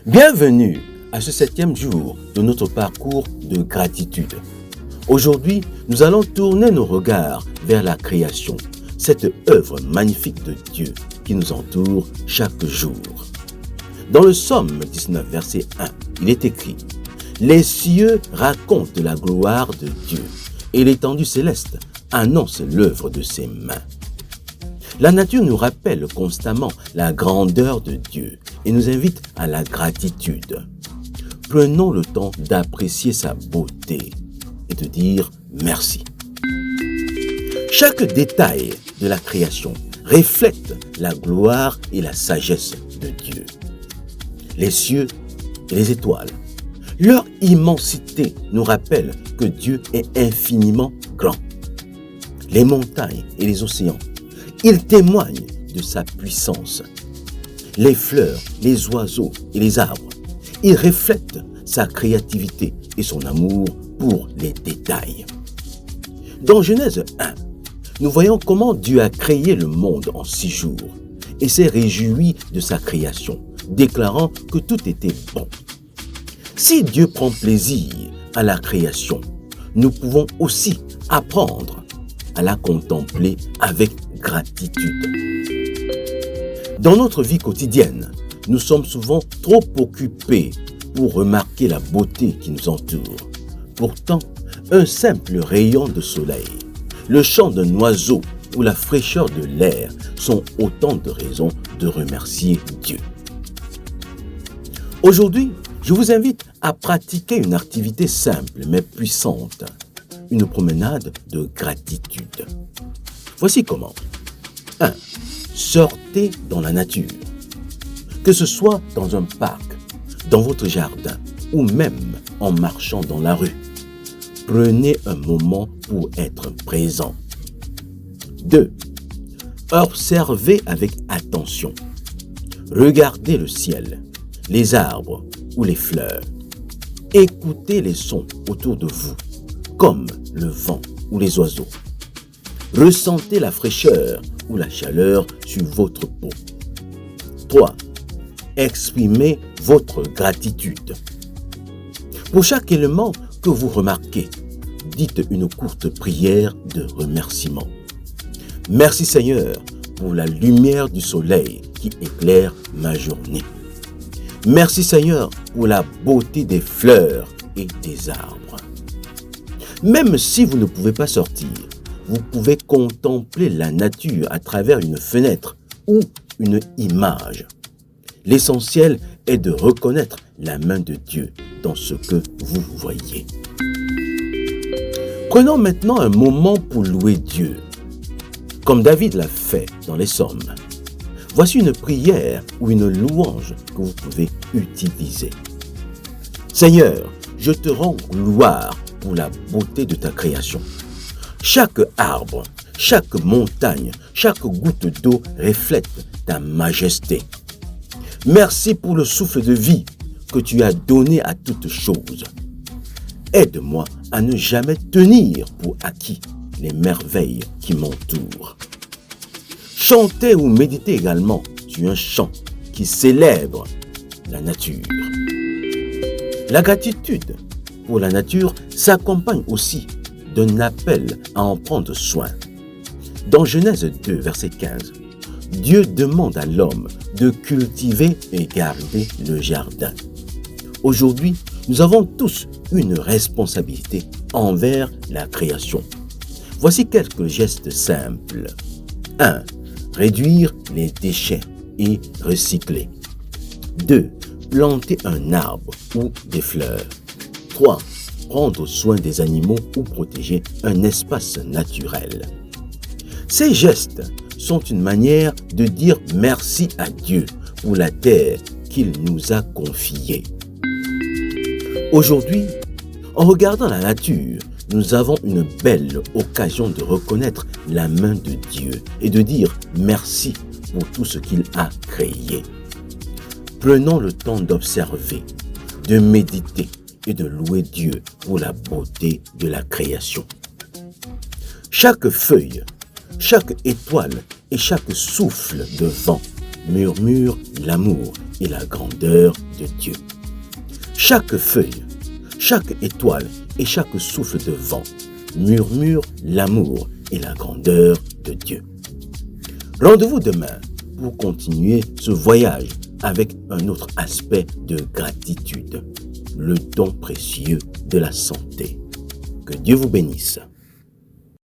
Bienvenue à ce 7e jour de notre parcours de gratitude. Aujourd'hui, nous allons tourner nos regards vers la création, cette œuvre magnifique de Dieu qui nous entoure chaque jour. Dans le Psaume 19, verset 1, il est écrit « Les cieux racontent la gloire de Dieu et l'étendue céleste annonce l'œuvre de ses mains. » La nature nous rappelle constamment la grandeur de Dieu et nous invite à la gratitude. Prenons le temps d'apprécier sa beauté et de dire merci. Chaque détail de la création reflète la gloire et la sagesse de Dieu. Les cieux et les étoiles, leur immensité nous rappelle que Dieu est infiniment grand. Les montagnes et les océans, ils témoignent de sa puissance. Les fleurs, les oiseaux et les arbres, ils reflètent sa créativité et son amour pour les détails. Dans Genèse 1, nous voyons comment Dieu a créé le monde en 6 jours et s'est réjoui de sa création, déclarant que tout était bon. Si Dieu prend plaisir à la création, nous pouvons aussi apprendre à la contempler avec gratitude. Dans notre vie quotidienne, nous sommes souvent trop occupés pour remarquer la beauté qui nous entoure. Pourtant, un simple rayon de soleil, le chant d'un oiseau ou la fraîcheur de l'air sont autant de raisons de remercier Dieu. Aujourd'hui, je vous invite à pratiquer une activité simple mais puissante, une promenade de gratitude. Voici comment. 1. Sortez dans la nature. Que ce soit dans un parc, dans votre jardin ou même en marchant dans la rue. Prenez un moment pour être présent. 2. Observez avec attention. Regardez le ciel, les arbres ou les fleurs. Écoutez les sons autour de vous, comme le vent ou les oiseaux. Ressentez la fraîcheur ou la chaleur sur votre peau. 3. Exprimez votre gratitude. Pour chaque élément que vous remarquez, dites une courte prière de remerciement. Merci Seigneur pour la lumière du soleil qui éclaire ma journée. Merci Seigneur pour la beauté des fleurs et des arbres. Même si vous ne pouvez pas sortir, vous pouvez contempler la nature à travers une fenêtre ou une image. L'essentiel est de reconnaître la main de Dieu dans ce que vous voyez. Prenons maintenant un moment pour louer Dieu, comme David l'a fait dans les Psaumes. Voici une prière ou une louange que vous pouvez utiliser. Seigneur, je te rends gloire pour la beauté de ta création. Chaque arbre, chaque montagne, chaque goutte d'eau reflète ta majesté. Merci pour le souffle de vie que tu as donné à toutes choses. Aide-moi à ne jamais tenir pour acquis les merveilles qui m'entourent. Chantez ou méditez également sur un chant qui célèbre la nature. La gratitude pour la nature s'accompagne aussi d'un appel à en prendre soin. Dans Genèse 2, verset 15, Dieu demande à l'homme de cultiver et garder le jardin. Aujourd'hui, nous avons tous une responsabilité envers la création. Voici quelques gestes simples. 1. Réduire les déchets et recycler. 2. Planter un arbre ou des fleurs. 3. Prendre soin des animaux ou protéger un espace naturel. Ces gestes sont une manière de dire merci à Dieu pour la terre qu'il nous a confiée. Aujourd'hui, en regardant la nature, nous avons une belle occasion de reconnaître la main de Dieu et de dire merci pour tout ce qu'il a créé. Prenons le temps d'observer, de méditer et de louer Dieu pour la beauté de la création. Chaque feuille, chaque étoile et chaque souffle de vent murmure l'amour et la grandeur de Dieu. Chaque feuille, chaque étoile et chaque souffle de vent murmure l'amour et la grandeur de Dieu. Rendez-vous demain pour continuer ce voyage avec un autre aspect de gratitude, le don précieux de la santé. Que Dieu vous bénisse.